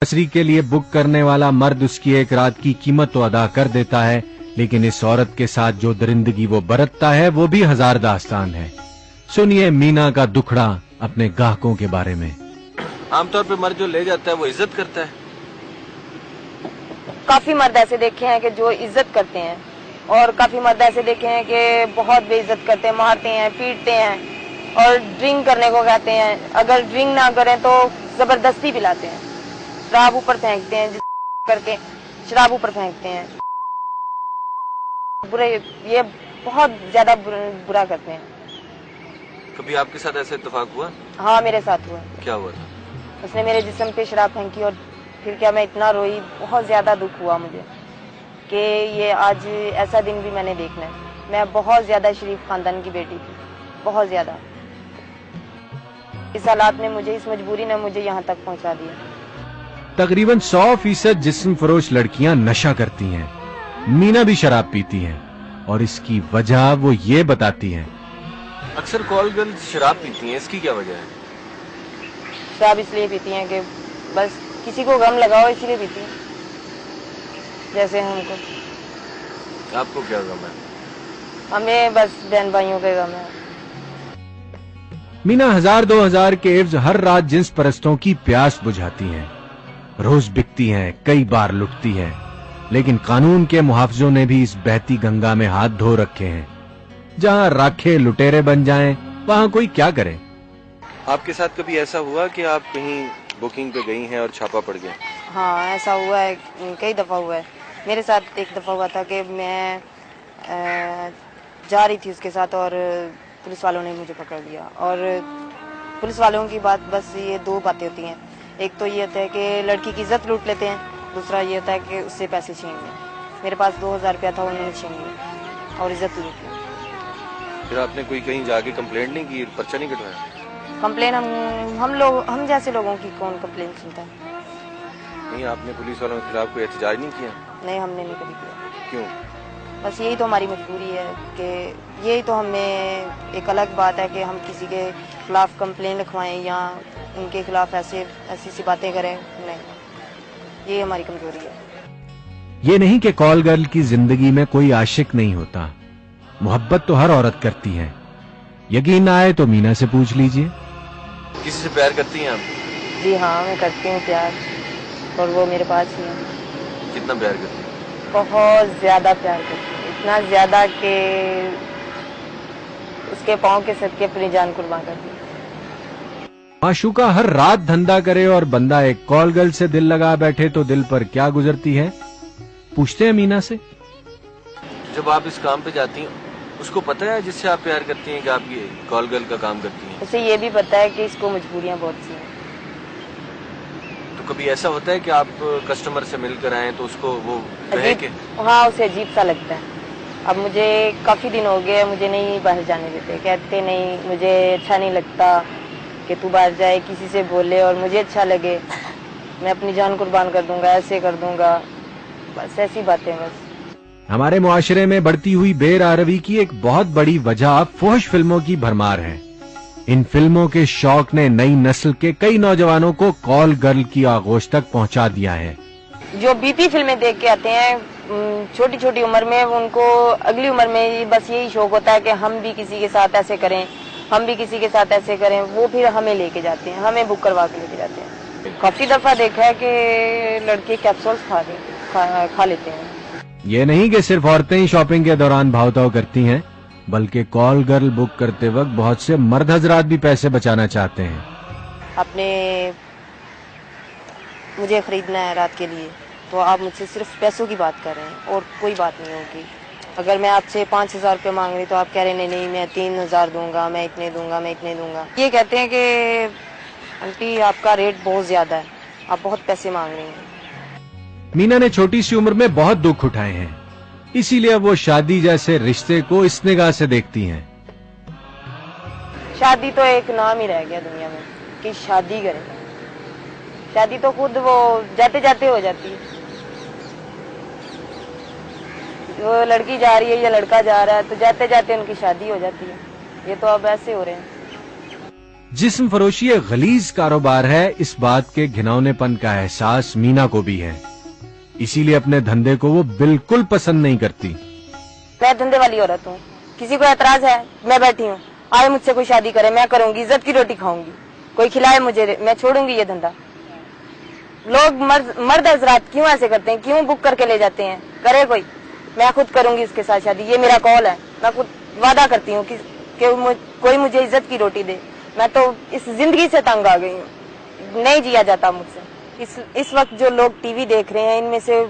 Nursery के लिए book करने वाला मर्द उसकी एक रात की कीमत तो अदा कर देता है, लेकिन इस औरत के साथ जो दरिंदगी वो बरतता है वो भी हजार दास्तान है। सुनिए मीना का दुखड़ा अपने ग्राहकों के बारे में। आमतौर पे मर्द जो ले जाता है वो इज्जत करता है। काफी मर्द ऐसे देखे हैं कि जो इज्जत करते हैं, और काफी मर्द ऐसे देखे हैं कि बहुत बेइज्जत करते हैं, मारते हैं, पीटते हैं और ड्रिंक करने को कहते हैं। अगर ड्रिंक ना करें तो जबरदस्ती पिलाते हैं, शराब ऊपर फेंकते हैं, करके शराब ऊपर फेंकते हैं। बुरे, ये बहुत ज्यादा बुरा करते हैं। कभी आपके साथ ऐसा इत्तेफाक हुआ? हाँ, मेरे साथ हुआ। क्या हुआ था? उसने मेरे जिस्म पे शराब फेंकी और फिर क्या मैं इतना रोई, बहुत ज्यादा दुख हुआ मुझे कि ये आज ऐसा दिन भी मैंने देखना है। मैं बहुत ज्यादा शरीफ खानदान की बेटी थी, बहुत ज्यादा। इस हालात ने मुझे, इस मजबूरी ने मुझे यहाँ तक पहुँचा दिया। तकरीबन 100% जिस्म फरोश लड़कियां नशा करती हैं। मीना भी शराब पीती हैं और इसकी वजह वो ये बताती हैं। अक्सर कॉल गर्ल्स शराब पीती हैं, इसकी क्या वजह है? शराब इसलिए पीती हैं कि बस किसी को गम लगाओ, इसलिए पीती हैं। जैसे हमको। आपको क्या गम है? हमें बस बहन भाइयों के गम है। मीना 1000-2000 के एवज हर रात जिन्स परस्तों की प्यास बुझाती हैं, रोज बिकती हैं, कई बार लुटती हैं, लेकिन कानून के मुहाफिजों ने भी इस बहती गंगा में हाथ धो रखे हैं। जहां राखे लुटेरे बन जाएं, वहां कोई क्या करे। आपके साथ कभी ऐसा हुआ कि आप कहीं बुकिंग पे गई हैं और छापा पड़ गया? हाँ, ऐसा हुआ है, कई दफा हुआ है। मेरे साथ एक दफा हुआ था कि मैं जा रही थी उसके साथ और पुलिस वालों ने मुझे पकड़ लिया। और पुलिस वालों की बात, बस ये दो बातें होती हैं। एक तो ये होता है कि लड़की की इज्जत लूट लेते हैं, दूसरा ये होता है कि उससे पैसे छीन लें। मेरे पास 2000 रुपया था, उन्होंने छीन लिया और इज्जत लूट ली। फिर आपने कोई कहीं जाके कंप्लेंट नहीं की, पर्चा नहीं कटवाया? कंप्लेन हम जैसे लोगों की कौन कंप्लेन सुनता है? नहीं, आपने पुलिस वालों के खिलाफ कोई एहतजाज नहीं किया? नहीं, हमने नहीं कभी किया। क्यों? बस यही तो हमारी मजबूरी है कि यही तो हमें, एक अलग बात है कि हम किसी के खिलाफ कंप्लेन लिखवाएं या उनके खिलाफ ऐसी सी बातें करें। नहीं, ये हमारी कमजोरी है। ये नहीं कि कॉल गर्ल की जिंदगी में कोई आशिक नहीं होता, मोहब्बत तो हर औरत करती है। यकीन ना आए तो मीना से पूछ लीजिए। किसी से प्यार करती हैं आप? जी हाँ, मैं करती हूँ प्यार, और वो मेरे पास ही है। कितना प्यार करती हैं? बहुत ज्यादा प्यार करती हूँ, इतना ज्यादा कि उसके पाँव के सदके अपनी जान कुर्बान कर दी। माशूका हर रात धंधा करे और बंदा एक कॉल गर्ल से दिल लगा बैठे तो दिल पर क्या गुजरती है, पूछते हैं मीना से। जब आप इस काम पे जाती हैं, उसको पता है जिससे आप प्यार करती हैं कि आप ये कॉल गर्ल का काम करती हैं? उसे ये भी पता है कि इसको मजबूरियां बहुत सी हैं। तो कभी ऐसा होता है कि आप कस्टमर से मिलकर आए तो उसको वो कहे कि? हाँ, उसे अजीब सा लगता है। अब मुझे काफी दिन हो गए, मुझे नहीं बाहर जाने देते, कहते नहीं, मुझे अच्छा नहीं लगता कि तू बाहर जाए, किसी से बोले और मुझे अच्छा लगे, मैं अपनी जान कुर्बान कर दूंगा, ऐसे कर दूंगा, बस ऐसी बातें। बस हमारे मुआशरे में बढ़ती हुई बेरारवी की एक बहुत बड़ी वजह फुहश फिल्मों की भरमार है। इन फिल्मों के शौक ने नई नस्ल के कई नौजवानों को कॉल गर्ल की आगोश तक पहुंचा दिया है। जो बीपी फिल्में देख के आते हैं छोटी छोटी उम्र में, उनको अगली उम्र में बस यही शौक होता है कि हम भी किसी के साथ ऐसे करें, हम भी किसी के साथ ऐसे करें। वो फिर हमें लेके जाते हैं, हमें बुक करवा के लेके जाते हैं। काफी दफा देखा है कि लड़के कैप्सूल्स खा लेते हैं। ये नहीं कि सिर्फ औरतें ही शॉपिंग के दौरान भाव-ताव करती हैं, बल्कि कॉल गर्ल बुक करते वक्त बहुत से मर्द हजरात भी पैसे बचाना चाहते हैं। अपने मुझे खरीदना है रात के लिए, तो आप मुझसे सिर्फ पैसों की बात कर रहे हैं और कोई बात नहीं होगी। अगर मैं आपसे 5000 रुपये मांग रही तो आप कह रहे नहीं नहीं, मैं 3000 दूंगा, मैं इतने दूंगा, मैं इतने दूंगा। ये कहते हैं कि आंटी आपका रेट बहुत ज्यादा है, आप बहुत पैसे मांग रही हैं। मीना ने छोटी सी उम्र में बहुत दुख उठाए हैं, इसीलिए वो शादी जैसे रिश्ते को इस निगाह से देखती हैं। शादी तो एक नाम ही रह गया दुनिया में कि शादी करें। शादी तो खुद वो जाते जाते हो जाती है। वो लड़की जा रही है या लड़का जा रहा है तो जाते जाते उनकी शादी हो जाती है। ये तो अब ऐसे हो रहे हैं। जिस्म फरोशी एक गलीज कारोबार है, इस बात के घिनौनेपन का एहसास मीना को भी है। इसीलिए अपने धंधे को वो बिल्कुल पसंद नहीं करती। मैं धंधे वाली औरत हूँ, किसी को एतराज है, मैं बैठी हूँ, आए मुझसे कोई शादी करे, मैं करूंगी, इज्जत की रोटी खाऊंगी, कोई खिलाए मुझे, मैं छोड़ूंगी ये धंधा। लोग मर्द हजरात क्यों ऐसे करते हैं, क्यों बुक करके ले जाते हैं, करे कोई, मैं खुद करूंगी इसके साथ शादी, ये मेरा कॉल है, मैं खुद वादा करती हूँ कि कोई मुझे इज्जत की रोटी दे। मैं तो इस जिंदगी से तंग आ गई हूँ, नहीं जिया जाता मुझसे। इस वक्त जो लोग टीवी देख रहे हैं, इनमें से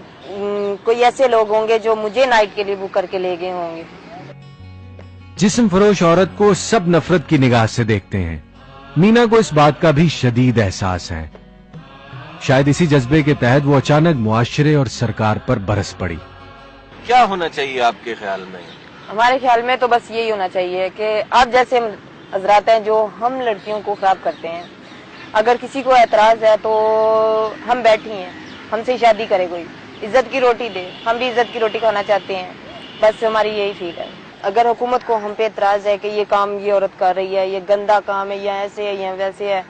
कोई ऐसे लोग होंगे जो मुझे नाइट के लिए बुक करके ले गए होंगे। जिस्म फरोश औरत को सब नफरत की निगाह से देखते हैं। मीना को इस बात का भी शदीद एहसास है। शायद इसी जज्बे के तहत वो अचानक मुआशरे और सरकार पर बरस पड़ी। क्या होना चाहिए आपके ख्याल में? हमारे ख्याल में तो बस यही होना चाहिए कि आप जैसे हजरात हैं जो हम लड़कियों को खराब करते हैं, अगर किसी को एतराज है तो हम बैठी हैं, हमसे शादी करे, कोई इज्जत की रोटी दे, हम भी इज्जत की रोटी खाना चाहते हैं, बस हमारी यही फील है। अगर हुकूमत को हम पे एतराज है कि ये काम ये औरत कर रही है, ये गंदा काम है, या ऐसे है या वैसे है,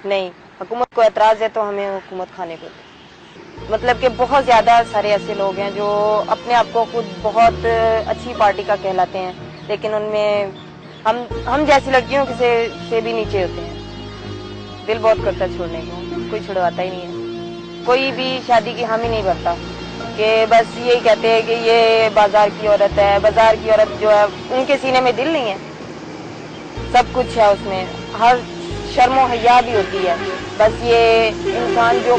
नहीं, हुकूमत को एतराज है तो हमें हुकूमत खाने को दे। मतलब कि बहुत ज्यादा सारे ऐसे लोग हैं जो अपने आप को खुद बहुत अच्छी पार्टी का कहलाते हैं, लेकिन उनमें हम जैसी लड़कियों से भी नीचे होते हैं। दिल बहुत करता है छोड़ने को, कोई छुड़वाता ही नहीं है, कोई भी शादी की हामी नहीं भरता, कि बस यही कहते हैं कि ये बाजार की औरत है। बाजार की औरत जो है उनके सीने में दिल नहीं है, सब कुछ है उसमें, हर शर्मो हया भी होती है। बस ये इंसान जो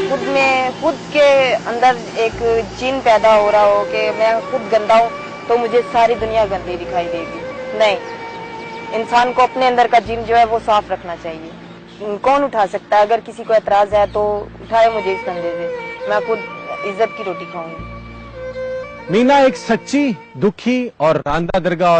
खुद के अंदर एक जिन पैदा हो रहा हो कि मैं खुद गंदा हूँ तो मुझे सारी दुनिया गंदी दिखाई देगी, नहीं, इंसान को अपने अंदर का जिन जो है वो साफ रखना चाहिए। कौन उठा सकता है? अगर किसी को एतराज है तो उठाए मुझे इस धंधे से, मैं खुद इज्जत की रोटी खाऊंगी। मीना एक सच्ची, दुखी और रांदा दरगाह